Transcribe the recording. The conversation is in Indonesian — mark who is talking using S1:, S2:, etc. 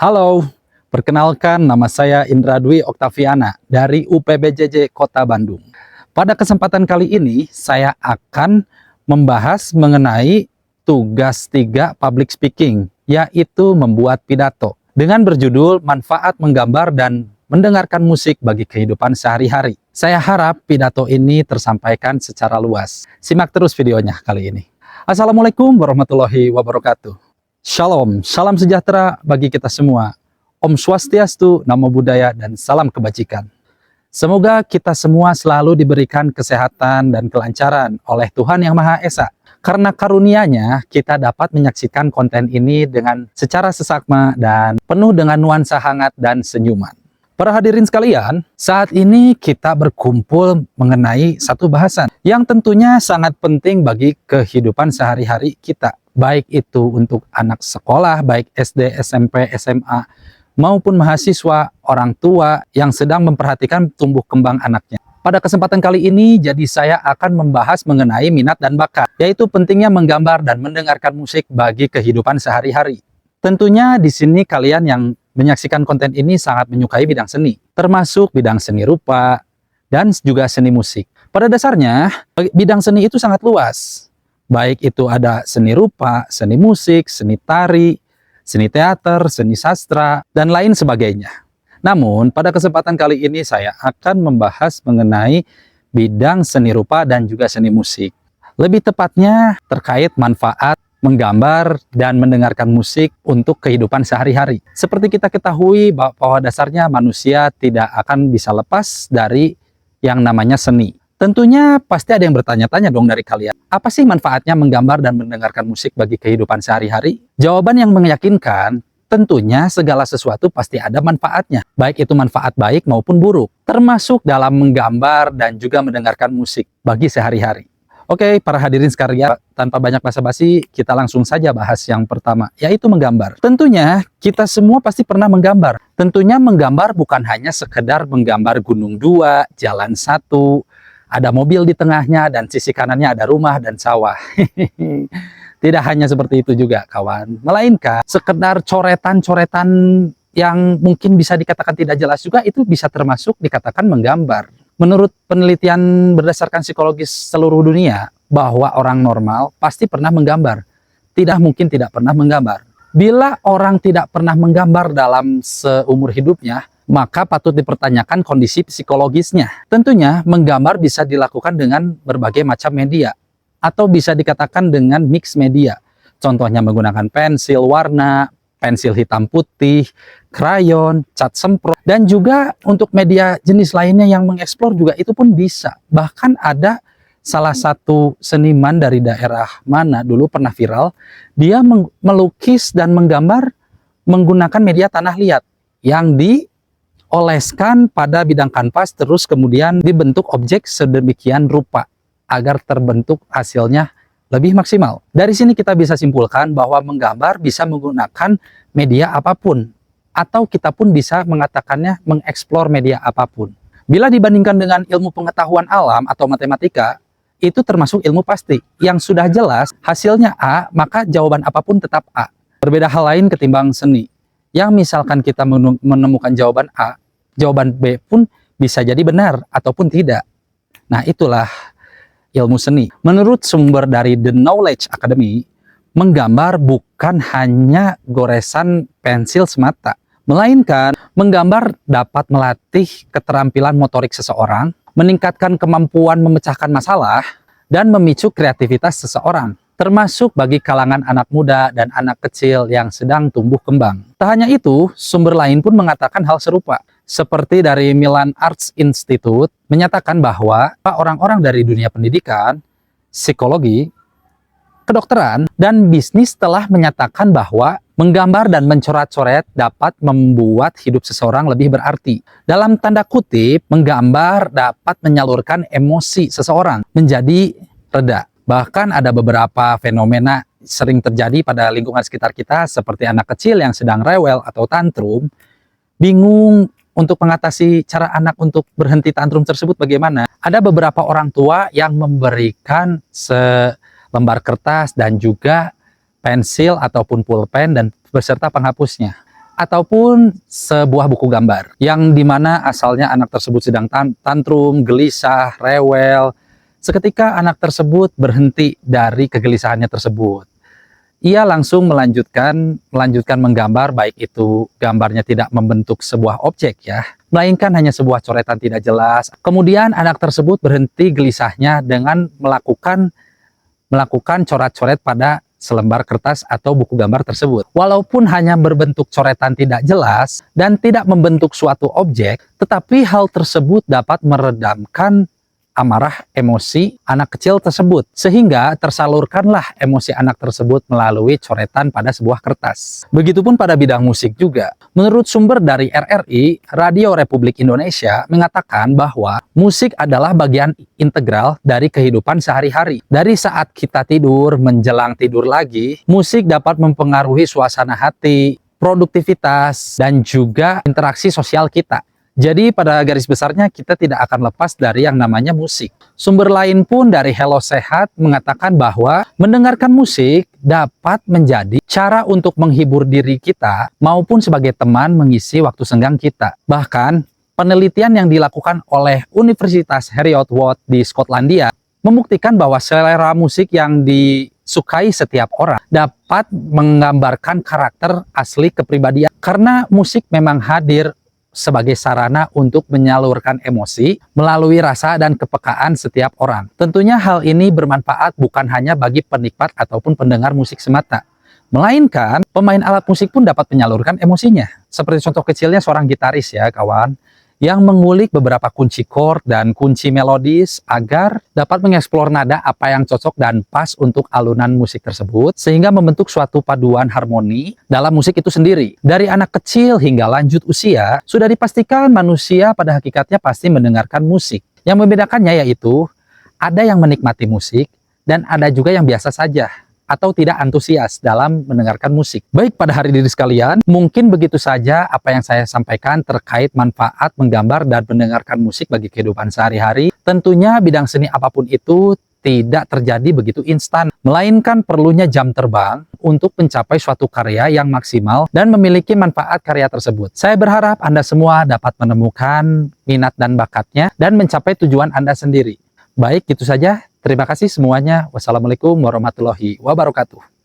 S1: Halo, perkenalkan nama saya Indra Dwi Oktaviana dari UPBJJ Kota Bandung. Pada kesempatan kali ini, saya akan membahas mengenai tugas 3 public speaking, yaitu membuat pidato. Dengan berjudul Manfaat Menggambar dan Mendengarkan Musik bagi Kehidupan Sehari-hari. Saya harap pidato ini tersampaikan secara luas. Simak terus videonya kali ini. Assalamualaikum warahmatullahi wabarakatuh. Shalom, salam sejahtera bagi kita semua. Om Swastiastu, Namo Buddhaya, dan salam kebajikan. Semoga kita semua selalu diberikan kesehatan dan kelancaran oleh Tuhan Yang Maha Esa. Karena karunia-Nya, kita dapat menyaksikan konten ini dengan secara sesakma dan penuh dengan nuansa hangat dan senyuman. Para hadirin sekalian, saat ini kita berkumpul mengenai satu bahasan yang tentunya sangat penting bagi kehidupan sehari-hari kita. Baik itu untuk anak sekolah, baik SD, SMP, SMA, maupun mahasiswa, orang tua yang sedang memperhatikan tumbuh kembang anaknya. Pada kesempatan kali ini, jadi saya akan membahas mengenai minat dan bakat, yaitu pentingnya menggambar dan mendengarkan musik bagi kehidupan sehari-hari. Tentunya di sini kalian yang menyaksikan konten ini sangat menyukai bidang seni, termasuk bidang seni rupa dan juga seni musik. Pada dasarnya, bidang seni itu sangat luas. Baik itu ada seni rupa, seni musik, seni tari, seni teater, seni sastra, dan lain sebagainya. Namun, pada kesempatan kali ini saya akan membahas mengenai bidang seni rupa dan juga seni musik. Lebih tepatnya terkait manfaat menggambar dan mendengarkan musik untuk kehidupan sehari-hari. Seperti kita ketahui bahwa dasarnya manusia tidak akan bisa lepas dari yang namanya seni. Tentunya pasti ada yang bertanya-tanya dong dari kalian. Apa sih manfaatnya menggambar dan mendengarkan musik bagi kehidupan sehari-hari? Jawaban yang meyakinkan, tentunya segala sesuatu pasti ada manfaatnya. Baik itu manfaat baik maupun buruk. Termasuk dalam menggambar dan juga mendengarkan musik bagi sehari-hari. Oke, para hadirin sekalian, tanpa banyak basa-basi, kita langsung saja bahas yang pertama, yaitu menggambar. Tentunya, kita semua pasti pernah menggambar. Tentunya menggambar bukan hanya sekedar menggambar gunung 2, jalan 1, ada mobil di tengahnya, dan sisi kanannya ada rumah dan sawah. Tidak hanya seperti itu juga, kawan. Melainkan, sekedar coretan-coretan yang mungkin bisa dikatakan tidak jelas juga, itu bisa termasuk dikatakan menggambar. Menurut penelitian berdasarkan psikologis seluruh dunia, bahwa orang normal pasti pernah menggambar. Tidak mungkin tidak pernah menggambar. Bila orang tidak pernah menggambar dalam seumur hidupnya, maka patut dipertanyakan kondisi psikologisnya. Tentunya, menggambar bisa dilakukan dengan berbagai macam media, atau bisa dikatakan dengan mix media. Contohnya menggunakan pensil warna, pensil hitam putih, krayon, cat semprot, dan juga untuk media jenis lainnya yang mengeksplor juga itu pun bisa. Bahkan ada salah satu seniman dari daerah mana dulu pernah viral, dia melukis dan menggambar menggunakan media tanah liat yang dioleskan pada bidang kanvas, terus kemudian dibentuk objek sedemikian rupa agar terbentuk hasilnya lebih maksimal. Dari sini kita bisa simpulkan bahwa menggambar bisa menggunakan media apapun, atau kita pun bisa mengatakannya mengeksplor media apapun. Bila dibandingkan dengan ilmu pengetahuan alam atau matematika, itu termasuk ilmu pasti. Yang sudah jelas hasilnya A, maka jawaban apapun tetap A. Berbeda hal lain ketimbang seni. Yang misalkan kita menemukan jawaban A, jawaban B pun bisa jadi benar ataupun tidak. Nah, itulah ilmu seni. Menurut sumber dari The Knowledge Academy, menggambar bukan hanya goresan pensil semata, melainkan menggambar dapat melatih keterampilan motorik seseorang, meningkatkan kemampuan memecahkan masalah, dan memicu kreativitas seseorang, termasuk bagi kalangan anak muda dan anak kecil yang sedang tumbuh kembang. Tak hanya itu, sumber lain pun mengatakan hal serupa. Seperti dari Milan Arts Institute menyatakan bahwa orang-orang dari dunia pendidikan, psikologi, kedokteran, dan bisnis telah menyatakan bahwa menggambar dan mencoret-coret dapat membuat hidup seseorang lebih berarti. Dalam tanda kutip, menggambar dapat menyalurkan emosi seseorang menjadi reda. Bahkan ada beberapa fenomena sering terjadi pada lingkungan sekitar kita, seperti anak kecil yang sedang rewel atau tantrum, bingung untuk mengatasi cara anak untuk berhenti tantrum tersebut bagaimana. Ada beberapa orang tua yang memberikan selembar kertas dan juga pensil ataupun pulpen dan beserta penghapusnya. ataupun sebuah buku gambar yang dimana asalnya anak tersebut sedang tantrum, gelisah, rewel. Seketika anak tersebut berhenti dari kegelisahannya tersebut. Ia langsung melanjutkan menggambar, baik itu gambarnya tidak membentuk sebuah objek ya, melainkan hanya sebuah coretan tidak jelas. Kemudian anak tersebut berhenti gelisahnya dengan melakukan coret-coret pada selembar kertas atau buku gambar tersebut. Walaupun hanya berbentuk coretan tidak jelas dan tidak membentuk suatu objek, tetapi hal tersebut dapat meredamkan amarah emosi anak kecil tersebut, sehingga tersalurkanlah emosi anak tersebut melalui coretan pada sebuah kertas. Begitupun pada bidang musik juga. Menurut sumber dari RRI, Radio Republik Indonesia mengatakan bahwa musik adalah bagian integral dari kehidupan sehari-hari. Dari saat kita tidur menjelang tidur lagi, musik dapat mempengaruhi suasana hati, produktivitas, dan juga interaksi sosial kita. Jadi pada garis besarnya kita tidak akan lepas dari yang namanya musik. Sumber lain pun dari Hello Sehat mengatakan bahwa mendengarkan musik dapat menjadi cara untuk menghibur diri kita maupun sebagai teman mengisi waktu senggang kita. Bahkan penelitian yang dilakukan oleh Universitas Heriot-Watt di Skotlandia membuktikan bahwa selera musik yang disukai setiap orang dapat menggambarkan karakter asli kepribadian. Karena musik memang hadir sebagai sarana untuk menyalurkan emosi melalui rasa dan kepekaan setiap orang. Tentunya hal ini bermanfaat bukan hanya bagi penikmat ataupun pendengar musik semata, melainkan pemain alat musik pun dapat menyalurkan emosinya. Seperti contoh kecilnya seorang gitaris ya kawan, yang mengulik beberapa kunci chord dan kunci melodis agar dapat mengeksplor nada apa yang cocok dan pas untuk alunan musik tersebut, sehingga membentuk suatu paduan harmoni dalam musik itu sendiri. Dari anak kecil hingga lanjut usia, sudah dipastikan manusia pada hakikatnya pasti mendengarkan musik. Yang membedakannya yaitu, ada yang menikmati musik, dan ada juga yang biasa saja atau tidak antusias dalam mendengarkan musik. Baik pada hari ini sekalian, mungkin begitu saja apa yang saya sampaikan terkait manfaat menggambar dan mendengarkan musik bagi kehidupan sehari-hari. Tentunya bidang seni apapun itu tidak terjadi begitu instan, melainkan perlunya jam terbang untuk mencapai suatu karya yang maksimal dan memiliki manfaat karya tersebut. Saya berharap Anda semua dapat menemukan minat dan bakatnya dan mencapai tujuan Anda sendiri. Baik, itu saja. Terima kasih semuanya. Wassalamualaikum warahmatullahi wabarakatuh.